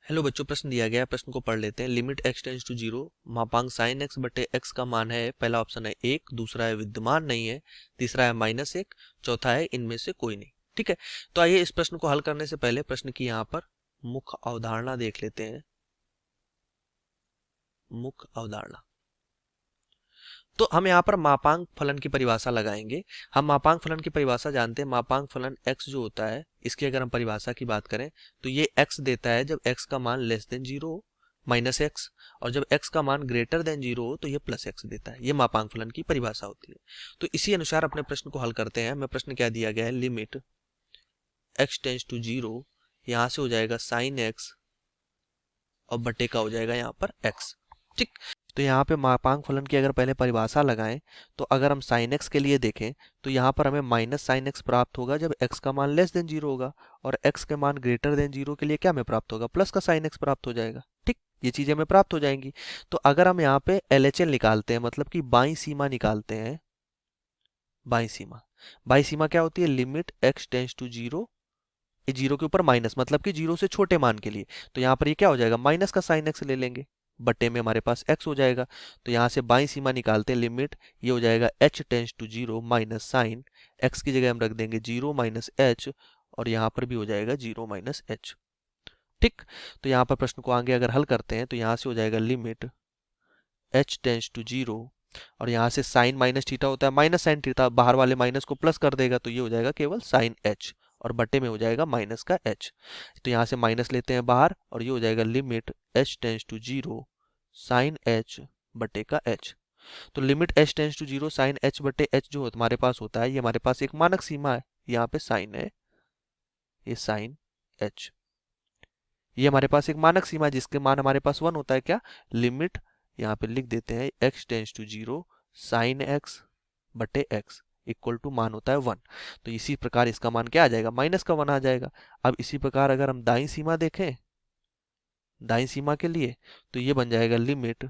Hello बच्चों, प्रश्न दिया गया है, प्रश्न को पढ़ लेते हैं। Limit x tends to zero, मापांक साइन x बटे x का मान है, पहला ऑप्शन है 1, दूसरा है विद्यमान नहीं है, तीसरा है -1, चौथा है इनमें से कोई नहीं। ठीक है, तो आइए इस प्रश्न को हल करने से पहले प्रश्न की यहाँ पर मुख्य अवधारणा देख लेते हैं। मुख्य अवधारणा, तो हम यहाँ पर मापांक फलन की परिभाषा लगाएंगे। हम मापांक फलन की परिभाषा जानते हैं। मापांक फलन x जो होता है, इसकी अगर हम परिभाषा की बात करें तो ये x देता है जब x का मान लेस देन जीरो हो, -x, और जब x का मान ग्रेटर देन जीरो हो तो ये +x देता है। ये मापांक फलन की परिभाषा होती है। तो इसी अनुसार अपने प्रश्न को हल करते हैं। हमें प्रश्न क्या दिया गया है, limit x tends to zero, यहाँ से हो जाएगा साइन x और बटे का हो जाएगा यहाँ पर x। ठीक, तो यहाँ पे मापांक फलन की अगर पहले परिभाषा लगाएं तो अगर हम साइन एक्स के लिए देखें तो यहाँ पर हमें माइनस साइन एक्स प्राप्त होगा जब x का मान लेस देन जीरो होगा, और x के मान ग्रेटर देन जीरो के लिए क्या हमें प्राप्त होगा, प्लस का साइन एक्स प्राप्त हो जाएगा। ठीक, ये चीजें हमें प्राप्त हो जाएंगी। तो अगर हम यहाँ पे LHL निकालते हैं, मतलब कि बाई सीमा निकालते हैं, बाई सीमा क्या होती है, limit x tends to zero, zero के ऊपर माइनस, मतलब कि जीरो से छोटे मान के लिए। तो यहाँ पर ये क्या हो जाएगा, माइनस का साइन एक्स ले लेंगे, बटे में हमारे पास x हो जाएगा। तो यहाँ से बाई सीमा निकालते हैं, लिमिट ये हो जाएगा h tends to zero minus sine x की जगह हम रख देंगे जीरो माइनस h, और यहाँ पर भी हो जाएगा जीरो माइनस h। ठीक, तो यहाँ पर प्रश्न को आगे अगर हल करते हैं तो यहाँ से हो जाएगा limit h tends to zero, और यहाँ से साइन माइनस थीटा होता है, माइनस साइन थीटा बाहर वाले माइनस को प्लस कर देगा, तो ये हो जाएगा केवल साइन h, और बटे में हो जाएगा माइनस का h। तो यहाँ से माइनस लेते हैं बाहर, और ये हो जाएगा limit h tends to zero sine h बटे का h। तो limit h tends to zero sine h बटे h जो हमारे पास होता है, ये हमारे पास एक मानक सीमा है। यहाँ पे साइन है, ये साइन h, ये हमारे पास एक मानक सीमा है जिसके मान हमारे पास 1 होता है। क्या, लिमिट यहाँ पे लिख देते हैं x tends to zero sine x बटे x इक्वल टू मान होता है 1। तो इसी प्रकार इसका मान क्या आ जाएगा, माइनस का 1 आ जाएगा। अब इसी प्रकार अगर हम दाईं सीमा देखें, दाईं सीमा के लिए, तो ये बन जाएगा limit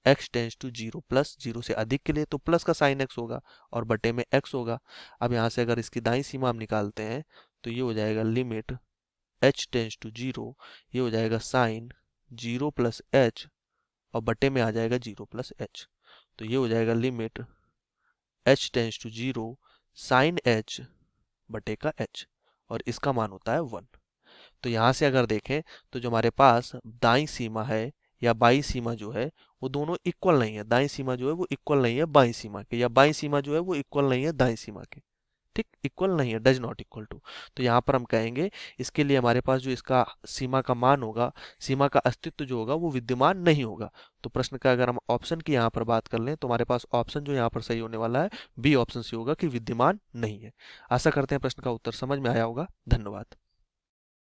x tends to zero plus, zero से अधिक के लिए तो प्लस का साइन x होगा और बटे में x होगा। अब यहाँ से अगर इसकी दाईं सीमा हम निकालते हैं तो ये हो जाएगा limit h tends to zero, ये हो जाएगा साइन जीरो प्लस h, और बटे में आ जाएगा जीरो प्लस h। तो ये हो जाएगा limit h tends to zero sine h बटे का h, और इसका मान होता है 1। तो यहाँ से अगर देखें तो जो हमारे पास दाईं सीमा है या बाईं सीमा जो है वो दोनों इक्वल नहीं है। दाईं सीमा जो है वो इक्वल नहीं है बाईं सीमा के, या बाईं सीमा जो है वो इक्वल नहीं है दाईं सीमा के। ठीक, इक्वल नहीं है, डज नॉट इक्वल टू। तो यहाँ पर हम कहेंगे इसके लिए हमारे पास जो इसका सीमा का मान होगा, सीमा का अस्तित्व जो होगा वो विद्यमान नहीं होगा। तो प्रश्न का अगर हम ऑप्शन की यहाँ पर बात कर लें तो हमारे पास ऑप्शन जो यहाँ पर सही होने वाला है बी ऑप्शन से होगा कि विद्यमान नहीं है। आशा करते हैं प्रश्न का उत्तर समझ में आया होगा। धन्यवाद।